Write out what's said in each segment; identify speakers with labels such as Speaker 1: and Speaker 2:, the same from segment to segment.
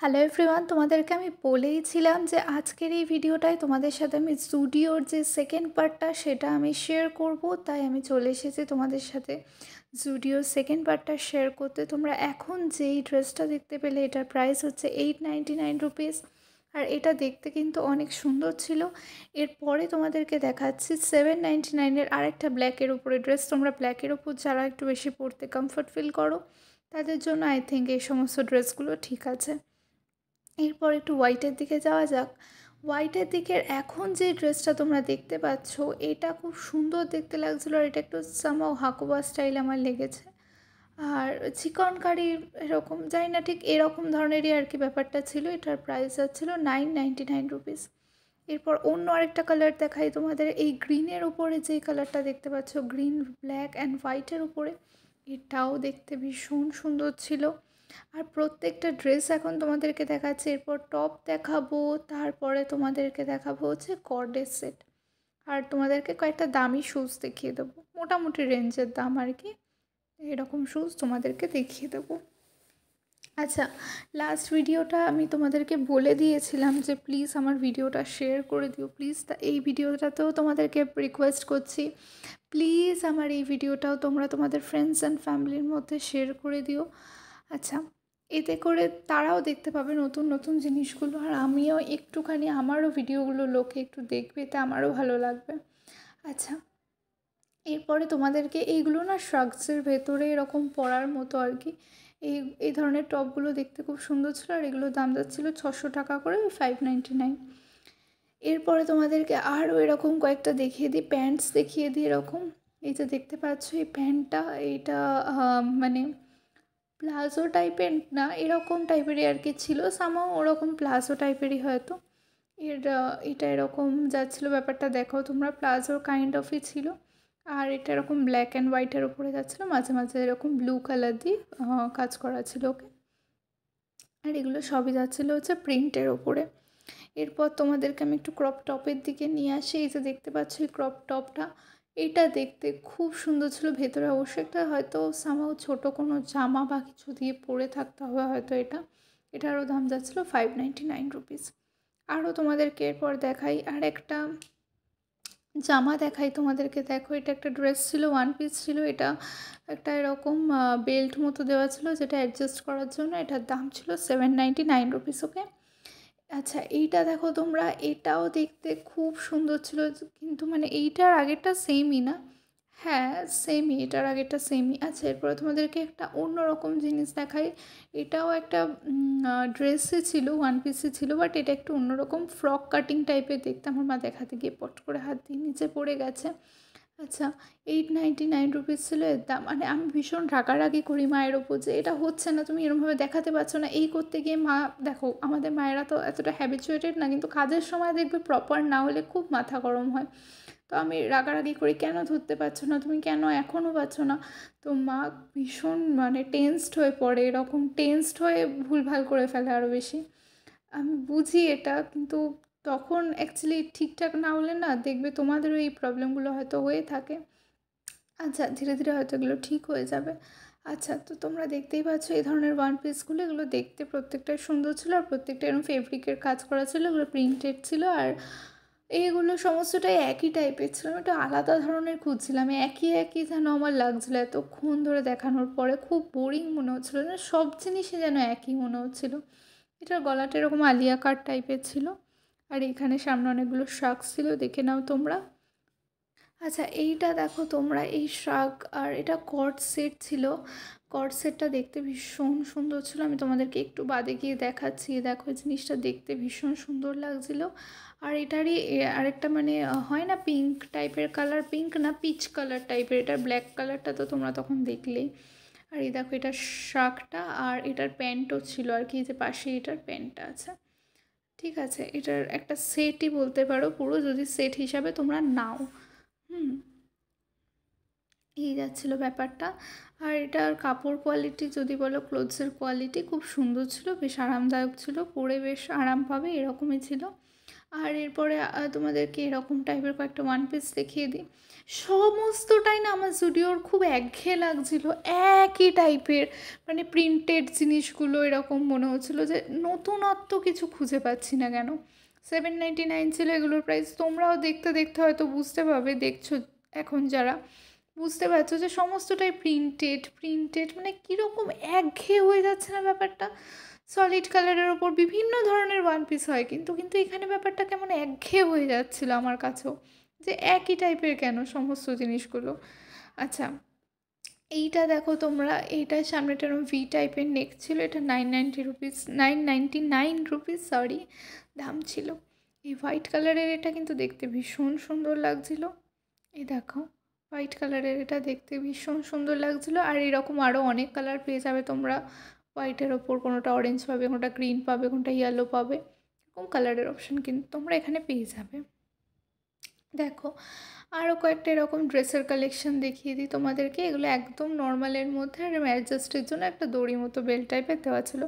Speaker 1: Hello everyone, তোমাদেরকে আমি বলেইছিলাম যে আজকের এই ভিডিওটায় তোমাদের সাথে আমি জুডিওর যে সেকেন্ড পার্টটা সেটা আমি শেয়ার করব। তাই আমি চলে এসেছি তোমাদের সাথে জুডিওর সেকেন্ড পার্টটা শেয়ার করতে। তোমরা এখন যেই ড্রেসটা দেখতে পেলে এটার প্রাইস হচ্ছে 899 রুপিস, আর এটা দেখতে কিন্তু অনেক সুন্দর ছিল। এরপরে তোমাদেরকে দেখাচ্ছি 799-এর আরেকটা ব্ল্যাকের উপরে ড্রেস। তোমরা ব্ল্যাকের উপর যারা একটু বেশি পরতে কমফর্ট ফিল করো তাদের জন্য আই থিঙ্ক এই সমস্ত ড্রেসগুলো ঠিক আছে। এরপর একটু হোয়াইটের দিকে যাওয়া যাক। হোয়াইটের দিকের এখন যে ড্রেসটা তোমরা দেখতে পাচ্ছ এটা খুব সুন্দর দেখতে লাগছিলো, আর এটা একটু সামহাও হাকুবা স্টাইল আমার লেগেছে। আর চিকনকারি এরকম জানি না, ঠিক এরকম ধরনেরই আর কি ব্যাপারটা ছিল। এটার প্রাইস যাচ্ছিল 999 রুপিস। এরপর অন্য আরেকটা কালার দেখাই তোমাদের। এই গ্রিনের উপরে যেই কালারটা দেখতে পাচ্ছ, গ্রিন ব্ল্যাক অ্যান্ড হোয়াইটের উপরে, এটাও দেখতে ভীষণ সুন্দর ছিল। আর প্রত্যেকটা ড্রেস এখন তোমাদেরকে দেখাচ্ছে। এরপর টপ দেখাবো, তারপরে তোমাদেরকে দেখাবো হচ্ছে কর্ডের সেট, আর তোমাদেরকে কয়েকটা দামি শ্যুজ দেখিয়ে দেবো, মোটামুটি রেঞ্জের দাম আর কি। এরকম শ্যুজ তোমাদেরকে দেখিয়ে দেবো। আচ্ছা, লাস্ট ভিডিওটা আমি তোমাদেরকে বলে দিয়েছিলাম যে প্লিজ আমার ভিডিওটা শেয়ার করে দিও প্লিজ। তা এই ভিডিওটাতেও তোমাদেরকে রিকোয়েস্ট করছি, প্লিজ আমার এই ভিডিওটাও তোমরা তোমাদের ফ্রেন্ডস অ্যান্ড ফ্যামিলির মধ্যে শেয়ার করে দিও। আচ্ছা, এতে করে তারাও দেখতে পাবে নতুন নতুন জিনিসগুলো, আর আমিও একটুখানি আমারও ভিডিওগুলো লোকে একটু দেখবে, তা আমারও ভালো লাগবে। আচ্ছা, এরপরে তোমাদেরকে এইগুলো না শ্রাগসের ভেতরে এরকম পরার মতো আর কি। এই ধরনের টপগুলো দেখতে খুব সুন্দর ছিল, আর এগুলোর দাম যাচ্ছিলো 600 টাকা করে, 599। এরপরে তোমাদেরকে আরও এরকম কয়েকটা দেখিয়ে দিই, প্যান্টস দেখিয়ে দিই এরকম। এই যে দেখতে পাচ্ছ এই প্যান্টটা, এইটা মানে প্লাজো টাইপের না, এরকম টাইপেরই আর কি ছিল, সামাও ওরকম প্লাজো টাইপেরই হয়তো। এটা এরকম যাচ্ছিলো, ব্যাপারটা দেখো তোমরা, প্লাজোর কাইন্ড অফই ছিল। আর এটা এরকম ব্ল্যাক অ্যান্ড হোয়াইটের ওপরে যাচ্ছিলো, মাঝে মাঝে এরকম ব্লু কালার দিয়ে কাজ করা ছিল ওকে। আর এগুলো সবই যাচ্ছিলো হচ্ছে প্রিন্টের ওপরে। এরপর তোমাদেরকে আমি একটু ক্রপ টপের দিকে নিয়ে আসি। এই যে দেখতে পাচ্ছ এই ক্রপ টপটা, এটা দেখতে খুব সুন্দর ছিল। ভেতরে অবশ্যই একটা হয়তো সামাও ছোটো কোনো জামা বা কিছু দিয়ে পরে থাকতে হবে হয়তো এটারও দাম যাচ্ছিলো 599 রুপিস। আরও তোমাদেরকে এরপর দেখাই, আর একটা জামা দেখাই তোমাদেরকে। দেখো, এটা একটা ড্রেস ছিল, ওয়ান পিস ছিল। এটা একটা এরকম বেল্ট মতো দেওয়া ছিল যেটা অ্যাডজাস্ট করার জন্য। এটার দাম ছিল 799 রুপিস ওকে। আচ্ছা, এইটা দেখো তোমরা, এটাও দেখতে খুব সুন্দর ছিল, কিন্তু মানে এইটার আগেরটা সেমই না। হ্যাঁ সেমই, এটার আগেরটা সেমই। আচ্ছা, এরপরে তোমাদেরকে একটা অন্যরকম জিনিস দেখাই। এটাও একটা ড্রেসে ছিল, ওয়ান পিসে ছিল, বাট এটা একটু অন্যরকম ফ্রক কাটিং টাইপের দেখতে। আমার মা দেখাতে গিয়ে পট করে হাত দিয়ে নিচে পড়ে গেছে। আচ্ছা, 899 রুপিস ছিল এর দাম। মানে আমি ভীষণ রাগারাগি করি মায়ের ওপর যে এটা হচ্ছে না, তুমি এরমভাবে দেখাতে পারছো না। এই করতে গিয়ে মা, দেখো আমাদের মায়েরা তো এতটা হ্যাবিচুয়েটেড না, কিন্তু কাজের সময় দেখবে প্রপার না হলে খুব মাথা গরম হয়। তো আমি রাগারাগি করি, কেন ধরতে পারছো না তুমি, কেন এখনও পারছো না। তো মা ভীষণ মানে টেন্সড হয়ে পড়ে, এরকম টেন্সড হয়ে ভুলভাল করে ফেলে আরও বেশি। আমি বুঝি এটা, কিন্তু তখন অ্যাকচুয়ালি ঠিকঠাক না হলে না দেখবে তোমাদেরও এই প্রবলেমগুলো হয়তো হয়ে থাকে। আচ্ছা, ধীরে ধীরে হয়তো এগুলো ঠিক হয়ে যাবে। আচ্ছা, তো তোমরা দেখতেই পাচ্ছ এই ধরনের ওয়ান পিসগুলো, এগুলো দেখতে প্রত্যেকটাই সুন্দর ছিল, আর প্রত্যেকটা এরকম ফেব্রিকের কাজ করা ছিল, এগুলো প্রিন্টেড ছিল। আর এইগুলো সমস্তটাই একই টাইপের ছিল। আমি একটু আলাদা ধরনের খুঁজছিলাম, একই একই যেন আমার লাগছিলো এতক্ষণ ধরে দেখানোর পরে, খুব বোরিং মনে হচ্ছিলো, যেন সব জিনিসই যেন একই মনে হচ্ছিলো। এটার গলাটা এরকম আলিয়া কাট টাইপের ছিল, আর এখানে সামনে অনেকগুলো শার্কস ছিল, দেখে নাও তোমরা। আচ্ছা, এইটা দেখো তোমরা, এই শার্ক, আর এটা কর্ড সেট ছিল। কর্ড সেটটা দেখতে ভীষণ সুন্দর ছিল, আমি তোমাদেরকে একটু বাদে গিয়ে দেখাচ্ছি। দেখো, এই জিনিসটা দেখতে ভীষণ সুন্দর লাগছিলো। আর এটারই আরেকটা মানে হয় না পিঙ্ক টাইপের কালার, পিঙ্ক না পিচ কালার টাইপের, এটার ব্ল্যাক কালারটা তো তোমরা তখন দেখলেই। আর এই দেখো এটার শার্কটা, আর এটার প্যান্টও ছিল আর কি, যে পাশে এটার প্যান্টটা আছে। ঠিক আছে, এটার একটা সেটই বলতে পারো পুরো, যদি সেট হিসাবে তোমরা নাও। এই যাচ্ছিলো ব্যাপারটা। আর এটার কাপড় কোয়ালিটি যদি বলো, ক্লোথসের কোয়ালিটি খুব সুন্দর ছিল, বেশ আরামদায়ক ছিল, পরে বেশ আরাম পাবে এরকমই ছিল। আর এরপরে তোমাদেরকে এরকম টাইপের কয়েকটা ওয়ান পিস দেখিয়ে দিই। সমস্তটাই না আমার জুডিওর খুব একঘেয়ে লাগছিল, একই টাইপের, মানে প্রিন্টেড জিনিসগুলো এরকম মনে হচ্ছিলো যে নতুনত্ব কিছু খুঁজে পাচ্ছি না কেন। 799 ছিল এগুলোর প্রাইস। তোমরাও দেখতে দেখতে হয়তো বুঝতে পারবে, দেখছো এখন যারা, বুঝতে পারছো যে সমস্তটাই প্রিন্টেড প্রিন্টেড, মানে কীরকম একঘেয়ে হয়ে যাচ্ছে না ব্যাপারটা। সলিড কালারের ওপর বিভিন্ন ধরনের ওয়ান পিস হয়, কিন্তু এখানে ব্যাপারটা কেমন একঘেয়ে হয়ে যাচ্ছিলো আমার কাছেও, যে একই টাইপের কেন সমস্ত জিনিসগুলো। আচ্ছা, এইটা দেখো তোমরা, এইটার সামনেটা ভি টাইপের নেক ছিল, এটা 999 রুপিস সরি দাম ছিল। এই হোয়াইট কালারের এটা কিন্তু দেখতে ভীষণ সুন্দর লাগছিল। এই দেখো হোয়াইট কালারের এটা দেখতে ভীষণ সুন্দর লাগছিলো। আর এরকম আরও অনেক কালার পেয়ে যাবে তোমরা হোয়াইটের ওপর, কোনোটা অরেঞ্জ পাবে, কোনোটা গ্রিন পাবে, কোনোটা ইয়েলো পাবে, এরকম কালারের অপশান কিন্তু তোমরা এখানে পেয়ে যাবে। দেখো আরও কয়েকটা এরকম ড্রেসের কালেকশন দেখিয়ে দিই তোমাদেরকে। এগুলো একদম নর্মালের মধ্যে, আর অ্যাডজাস্টের জন্য একটা দড়ি মতো বেল্ট টাইপের দেওয়া ছিল।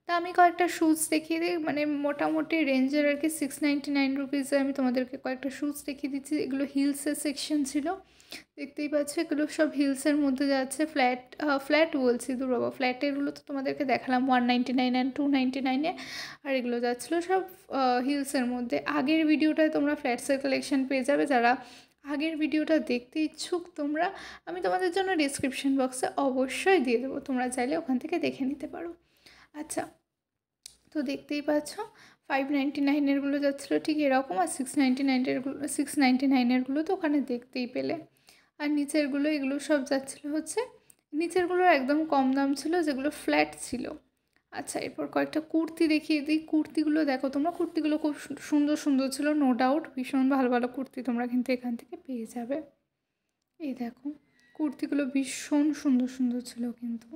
Speaker 1: তা আমি কয়েকটা শ্যুজ দেখিয়ে দিই, মানে মোটামুটি রেঞ্জের আর কি 699 রুপিসে আমি তোমাদেরকে কয়েকটা শ্যুজ দেখিয়ে দিচ্ছি। এগুলো হিলসের সেকশন ছিল, দেখতেই পাচ্ছ এগুলো সব হিলসের মধ্যে যাচ্ছে। ফ্ল্যাট বলছি, দূর বাবা, ফ্ল্যাটেরগুলো তো তোমাদেরকে দেখালাম 199 অ্যান্ড 299-এ, আর এগুলো যাচ্ছিলো সব হিলসের মধ্যে। আগের ভিডিওটায় তোমরা ফ্ল্যাটসের কালেকশন পেয়ে যাবে, যারা আগের ভিডিওটা দেখতে ইচ্ছুক তোমরা, আমি তোমাদের জন্য ডিসক্রিপশন বক্সে অবশ্যই দিয়ে দেবো, তোমরা চাইলে ওখান থেকে দেখে নিতে পারো। আচ্ছা, তো দেখতেই পাচ্ছ 599-এরগুলো যাচ্ছিলো ঠিক এরকম, আর 699-এরগুলো তো ওখানে দেখতেই পেলে। আর নিচেরগুলো এগুলো সব যাচ্ছিলো হচ্ছে, নিচেরগুলো একদম কম দাম ছিল, যেগুলো ফ্ল্যাট ছিল। আচ্ছা, এরপর কয়েকটা কুর্তি দেখিয়ে দিই। কুর্তিগুলো দেখো তোমরা, কুর্তিগুলো খুব সুন্দর সুন্দর ছিল, নো ডাউট ভীষণ ভালো ভালো কুর্তি তোমরা কিন্তু এখান থেকে পেয়ে যাবে। এই দেখো কুর্তিগুলো ভীষণ সুন্দর সুন্দর ছিল কিন্তু।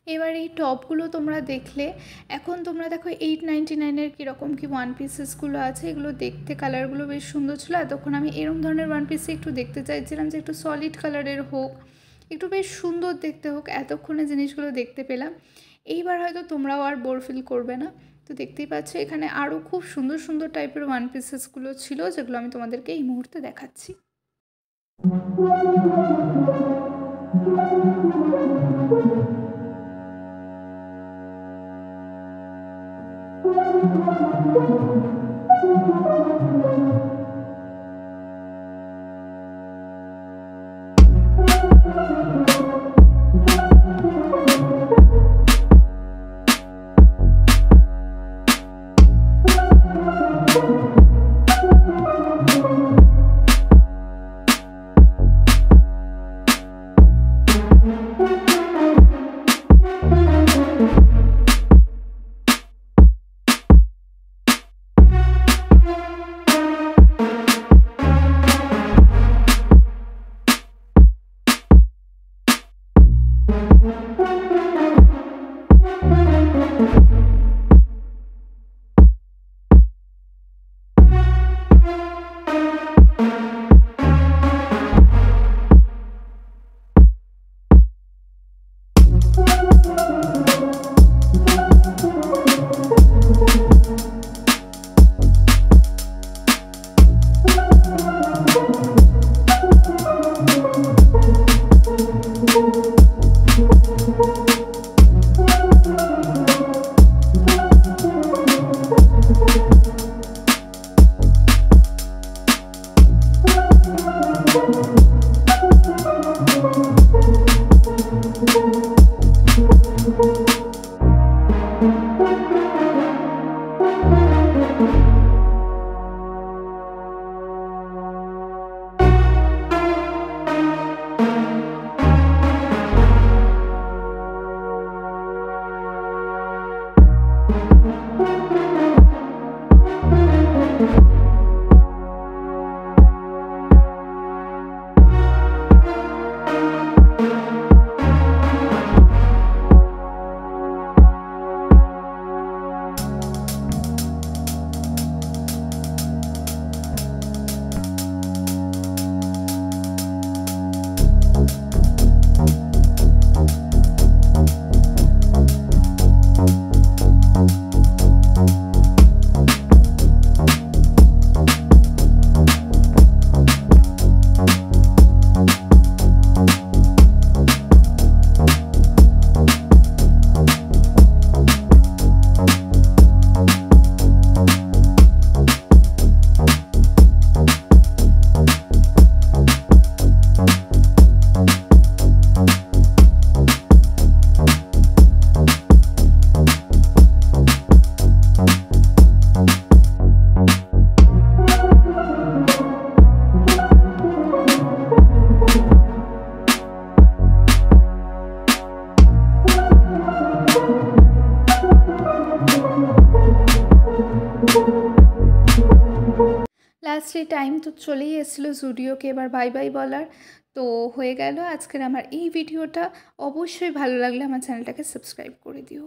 Speaker 1: এবার এই টপগুলো তোমরা দেখলে, এখন তোমরা দেখো 899-এর কীরকম কি ওয়ান পিসেসগুলো আছে, এগুলো দেখতে কালারগুলো বেশ সুন্দর ছিল। এতক্ষণ আমি এরম ধরনের ওয়ান পিসে একটু দেখতে চাইছিলাম যে একটু সলিড কালারের হোক, একটু বেশ সুন্দর দেখতে হোক, এতক্ষণে জিনিসগুলো দেখতে পেলাম। এইবার হয়তো তোমরাও আর বোর ফিল করবে না। তো দেখতেই পাচ্ছ এখানে আরও খুব সুন্দর সুন্দর টাইপের ওয়ান পিসেসগুলো ছিল, যেগুলো আমি তোমাদেরকে এই মুহূর্তে দেখাচ্ছি। লাস্টে টাইম তো চলেই এসেছিলো জুডিওকে এবার বাই বাই বলার। তো হয়ে গেল আজকের আমার এই ভিডিওটা। অবশ্যই ভালো লাগলে আমার চ্যানেলটাকে সাবস্ক্রাইব করে দিও।